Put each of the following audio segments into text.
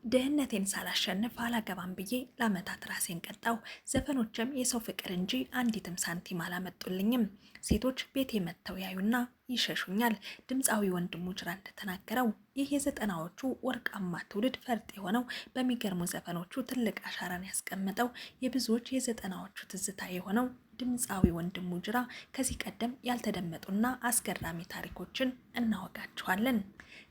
ድህነቴን ሳላሸንፍ አላገባም ብዬ ለአመታት ራሴን ቀጣው። ዘፈኖችም የሰው ፍቅር እንጂ አንዲትም ሳንቲም አላመጡልኝም። ሴቶች ቤቴ መጥተው ያዩና ይሸሹኛል። ድምፃዊ ወንድሙ ጅራ እንደተናገረው ይህ የዘጠናዎቹ ወርቃማ ትውልድ ፈርጥ የሆነው በሚገርሙ ዘፈኖቹ ትልቅ አሻራን ያስቀመጠው የብዙዎች የዘጠናዎቹ ትዝታ የሆነው ድምፃዊ ወንድሙ ጅራ ከዚህ ቀደም ያልተደመጡና አስገራሚ ታሪኮችን እናወጋችኋለን።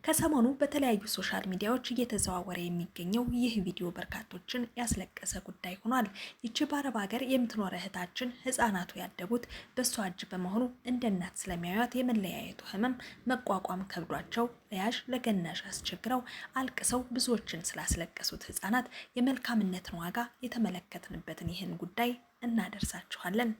ከሰሞኑ በተለያዩ ሶሻል ሚዲያዎች እየተዘዋወረ የሚገኘው ይህ ቪዲዮ በርካቶችን ያስለቀሰ ጉዳይ ሆኗል። ይቺ በአረብ ሀገር የምትኖር እህታችን ህፃናቱ ያደጉት በሷ እጅ በመሆኑ እንደ እናት ስለሚያዩት የመለያየቱ ህመም መቋቋም ከብዷቸው ለያዥ ለገናዥ አስቸግረው አልቅሰው ብዙዎችን ስላስለቀሱት ህፃናት የመልካምነትን ዋጋ የተመለከትንበትን ይህን ጉዳይ እናደርሳችኋለን።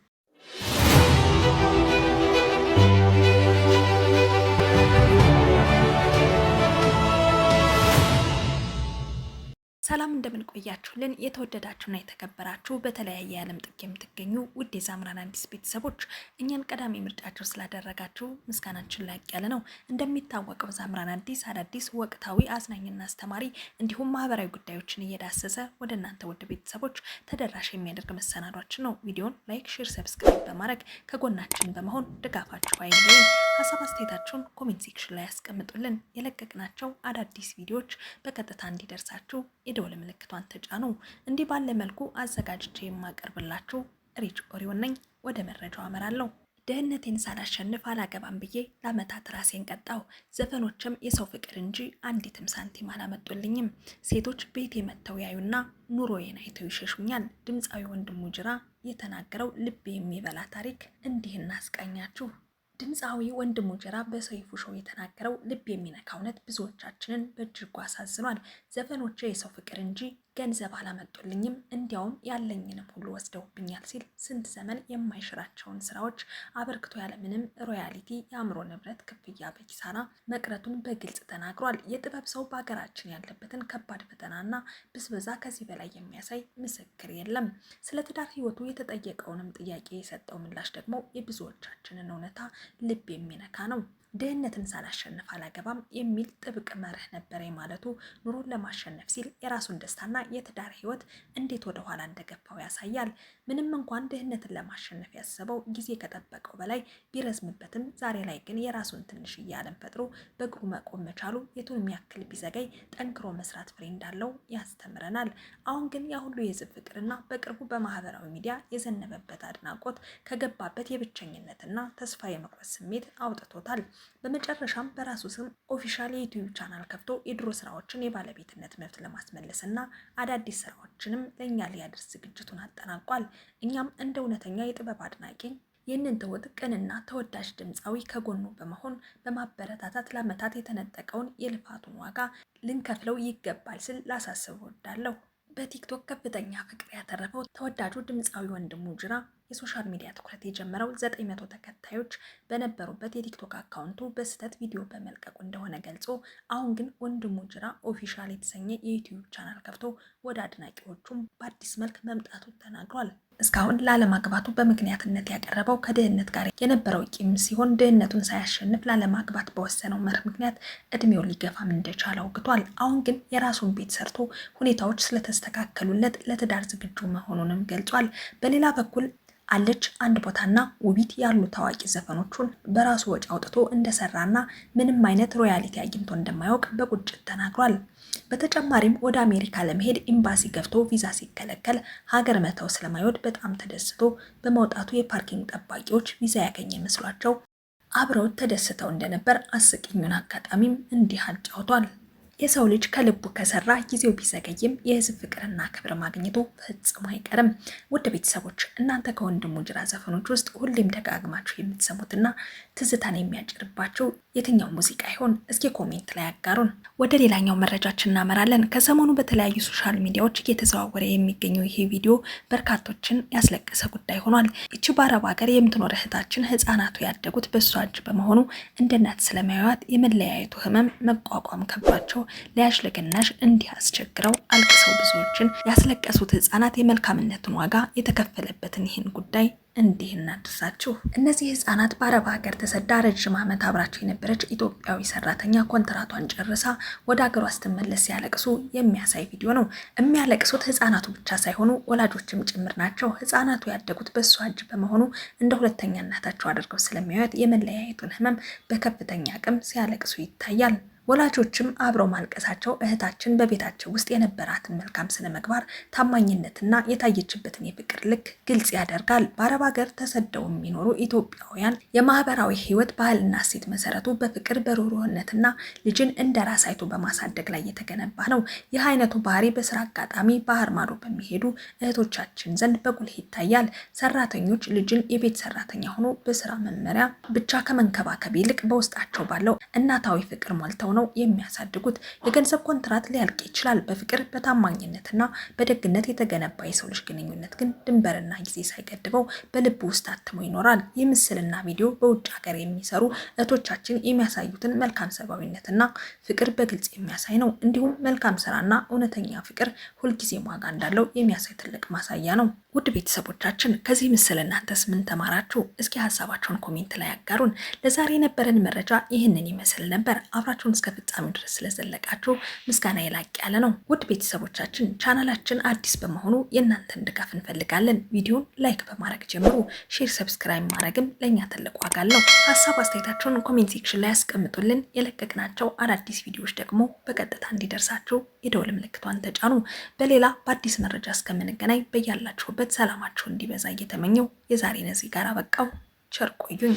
ሰላም እንደምን ቆያችሁልን? የተወደዳችሁና የተከበራችሁ በተለያየ የዓለም ጥግ የምትገኙ ውድ የዛምራን አዲስ ቤተሰቦች እኛን ቀዳሚ ምርጫችሁ ስላደረጋችሁ ምስጋናችን ላቅ ያለ ነው። እንደሚታወቀው ዛምራን አዲስ አዳዲስ ወቅታዊ አዝናኝና አስተማሪ እንዲሁም ማህበራዊ ጉዳዮችን እየዳሰሰ ወደ እናንተ ውድ ቤተሰቦች ተደራሽ የሚያደርግ መሰናዷችን ነው። ቪዲዮን ላይክ፣ ሼር፣ ሰብስክራይብ በማድረግ ከጎናችን በመሆን ድጋፋችሁ አይለይን። ሀሳብ አስተያየታችሁን ኮሜንት ሴክሽን ላይ ያስቀምጡልን። የለቀቅናቸው አዳዲስ ቪዲዮዎች በቀጥታ እንዲደርሳችሁ የደወል ምልክቷን ተጫኑ። እንዲህ ባለ መልኩ አዘጋጅቼ የማቀርብላችሁ ሪች ኦሪዮን ነኝ። ወደ መረጃው አመራለሁ። ድህነቴን ሳላሸንፍ አላገባም ብዬ ለአመታት ራሴን ቀጣው። ዘፈኖችም የሰው ፍቅር እንጂ አንዲትም ሳንቲም አላመጡልኝም። ሴቶች ቤቴ መጥተው ያዩና ኑሮዬን አይተው ይሸሹኛል። ድምፃዊ ወንድሙ ጅራ የተናገረው ልብ የሚበላ ታሪክ እንዲህ እናስቃኛችሁ። ድምፃዊ ወንድሙ ጅራ በሰይፉ ሾው የተናገረው ልብ የሚነካ እውነት ብዙዎቻችንን በእጅጉ አሳዝኗል። ዘፈኖቼ የሰው ፍቅር እንጂ ገንዘብ አላመጡልኝም፣ እንዲያውም ያለኝንም ሁሉ ወስደውብኛል ሲል ስንት ዘመን የማይሽራቸውን ስራዎች አበርክቶ ያለምንም ሮያሊቲ የአእምሮ ንብረት ክፍያ በኪሳራ መቅረቱን በግልጽ ተናግሯል። የጥበብ ሰው በሀገራችን ያለበትን ከባድ ፈተናና ብዝበዛ ከዚህ በላይ የሚያሳይ ምስክር የለም። ስለ ትዳር ህይወቱ የተጠየቀውንም ጥያቄ የሰጠው ምላሽ ደግሞ የብዙዎቻችንን እውነታ ልብ የሚነካ ነው። ድህነትን ሳላሸንፍ አላገባም የሚል ጥብቅ መርህ ነበር ማለቱ ኑሮን ለማሸነፍ ሲል የራሱን ደስታና የትዳር ህይወት እንዴት ወደ ኋላ እንደገፋው ያሳያል። ምንም እንኳን ድህነትን ለማሸነፍ ያሰበው ጊዜ ከጠበቀው በላይ ቢረዝምበትም ዛሬ ላይ ግን የራሱን ትንሽዬ ዓለም ፈጥሮ በእግሩ መቆም መቻሉ የቱንም ያክል ቢዘገይ ጠንክሮ መስራት ፍሬ እንዳለው ያስተምረናል። አሁን ግን ያ ሁሉ የህዝብ ፍቅርና በቅርቡ በማህበራዊ ሚዲያ የዘነበበት አድናቆት ከገባበት የብቸኝነትና ተስፋ የመቁረጥ ስሜት አውጥቶታል። በመጨረሻም በራሱ ስም ኦፊሻል የዩቲዩብ ቻናል ከፍቶ የድሮ ስራዎችን የባለቤትነት መብት ለማስመለስና አዳዲስ ስራዎችንም ለእኛ ሊያደርስ ዝግጅቱን አጠናቋል። እኛም እንደ እውነተኛ የጥበብ አድናቂ ይህንን ትሁት ቅንና ተወዳጅ ድምፃዊ ከጎኑ በመሆን በማበረታታት ለዓመታት የተነጠቀውን የልፋቱን ዋጋ ልንከፍለው ይገባል ስል ላሳስብ እወዳለሁ። በቲክቶክ ከፍተኛ ፍቅር ያተረፈው ተወዳጁ ድምፃዊ ወንድሙ ጅራ የሶሻል ሚዲያ ትኩረት የጀመረው 900 ተከታዮች በነበሩበት የቲክቶክ አካውንቱ በስህተት ቪዲዮ በመልቀቁ እንደሆነ ገልጾ አሁን ግን ወንድሙ ጅራ ኦፊሻል የተሰኘ የዩቲዩብ ቻናል ከፍቶ ወደ አድናቂዎቹም በአዲስ መልክ መምጣቱ ተናግሯል። እስካሁን ላለማግባቱ በምክንያትነት ያቀረበው ከድህነት ጋር የነበረው ቂም ሲሆን ድህነቱን ሳያሸንፍ ላለማግባት በወሰነው መርህ ምክንያት እድሜው ሊገፋም እንደቻለ አውግቷል። አሁን ግን የራሱን ቤት ሰርቶ ሁኔታዎች ስለተስተካከሉለት ለትዳር ዝግጁ መሆኑንም ገልጿል። በሌላ በኩል አለች አንድ ቦታና ውቢት ያሉ ታዋቂ ዘፈኖቹን በራሱ ወጪ አውጥቶ እንደሰራና ምንም አይነት ሮያሊቲ አግኝቶ እንደማያውቅ በቁጭት ተናግሯል። በተጨማሪም ወደ አሜሪካ ለመሄድ ኤምባሲ ገብቶ ቪዛ ሲከለከል ሀገር መተው ስለማይወድ በጣም ተደስቶ በመውጣቱ የፓርኪንግ ጠባቂዎች ቪዛ ያገኘ መስሏቸው አብረው ተደስተው እንደነበር አስቂኙን አጋጣሚም እንዲህ አጫውቷል። የሰው ልጅ ከልቡ ከሰራ ጊዜው ቢዘገይም የህዝብ ፍቅርና ክብር ማግኘቱ ፈጽሞ አይቀርም። ውድ ቤተሰቦች እናንተ ከወንድሙ ጅራ ዘፈኖች ውስጥ ሁሌም ደጋግማችሁ የምትሰሙትና ትዝታን የሚያጭርባችሁ የትኛው ሙዚቃ ይሆን? እስኪ ኮሜንት ላይ አጋሩን። ወደ ሌላኛው መረጃችን እናመራለን። ከሰሞኑ በተለያዩ ሶሻል ሚዲያዎች እየተዘዋወረ የሚገኘው ይሄ ቪዲዮ በርካቶችን ያስለቀሰ ጉዳይ ሆኗል። ይቺ በአረብ ሀገር የምትኖር እህታችን ህፃናቱ ያደጉት በሷ እጅ በመሆኑ እንደ እናት ስለሚያዩት የመለያየቱ ህመም መቋቋም ከብዷቸው ሊያሽለገናሽ እንዲያስቸግረው አልቅሰው ብዙዎችን ያስለቀሱት ህፃናት የመልካምነትን ዋጋ የተከፈለበትን ይህን ጉዳይ እንዲህ እናድርሳችሁ። እነዚህ ህፃናት በአረብ ሀገር ተሰዳ ረጅም ዓመት አብራቸው የነበረች ኢትዮጵያዊ ሰራተኛ ኮንትራቷን ጨርሳ ወደ ሀገሯ ስትመለስ ሲያለቅሱ የሚያሳይ ቪዲዮ ነው። የሚያለቅሱት ህፃናቱ ብቻ ሳይሆኑ ወላጆችም ጭምር ናቸው። ህፃናቱ ያደጉት በእሷ እጅ በመሆኑ እንደ ሁለተኛ እናታቸው አድርገው ስለሚያዩት የመለያየቱን ህመም በከፍተኛ አቅም ሲያለቅሱ ይታያል። ወላጆችም አብረው ማልቀሳቸው እህታችን በቤታቸው ውስጥ የነበራትን መልካም ስነ ምግባር፣ ታማኝነትና የታየችበትን የፍቅር ልክ ግልጽ ያደርጋል። በአረብ ሀገር ተሰደው የሚኖሩ ኢትዮጵያውያን የማህበራዊ ህይወት ባህልና እሴት መሰረቱ በፍቅር በሩህሩህነትና ልጅን እንደ ራስ አይቶ በማሳደግ ላይ የተገነባ ነው። ይህ አይነቱ ባህሪ በስራ አጋጣሚ ባህር ማዶ በሚሄዱ እህቶቻችን ዘንድ በጉልህ ይታያል። ሰራተኞች ልጅን የቤት ሰራተኛ ሆኖ በስራ መመሪያ ብቻ ከመንከባከብ ይልቅ በውስጣቸው ባለው እናታዊ ፍቅር ሞልተው ነው የሚያሳድጉት። የገንዘብ ኮንትራት ሊያልቅ ይችላል። በፍቅር በታማኝነትና በደግነት የተገነባ የሰው ልጅ ግንኙነት ግን ድንበርና ጊዜ ሳይገድበው በልብ ውስጥ ታትሞ ይኖራል። ይህ ምስልና ቪዲዮ በውጭ ሀገር የሚሰሩ እህቶቻችን የሚያሳዩትን መልካም ሰብአዊነትና ፍቅር በግልጽ የሚያሳይ ነው። እንዲሁም መልካም ስራና እውነተኛ ፍቅር ሁልጊዜም ዋጋ እንዳለው የሚያሳይ ትልቅ ማሳያ ነው። ውድ ቤተሰቦቻችን ከዚህ ምስል እናንተስ ምን ተማራችሁ? እስኪ ሀሳባችሁን ኮሜንት ላይ ያጋሩን። ለዛሬ የነበረን መረጃ ይህንን ይመስል ነበር። አብራችሁን እስከ ፍጻሜው ድረስ ስለዘለቃችሁ ምስጋና የላቅ ያለ ነው። ውድ ቤተሰቦቻችን ቻናላችን አዲስ በመሆኑ የእናንተን ድጋፍ እንፈልጋለን። ቪዲዮን ላይክ በማድረግ ጀምሩ። ሼር፣ ሰብስክራይብ ማድረግም ለእኛ ትልቅ ዋጋ አለው። ሀሳብ አስተያየታችሁን ኮሜንት ሴክሽን ላይ ያስቀምጡልን። የለቀቅናቸው አዳዲስ ቪዲዮዎች ደግሞ በቀጥታ እንዲደርሳችሁ የደወል ምልክቷን ተጫኑ። በሌላ በአዲስ መረጃ እስከምንገናኝ በያላችሁበት ሰላማችሁ እንዲበዛ እየተመኘው የዛሬን እዚህ ጋር አበቃው። ቸር ቆዩኝ።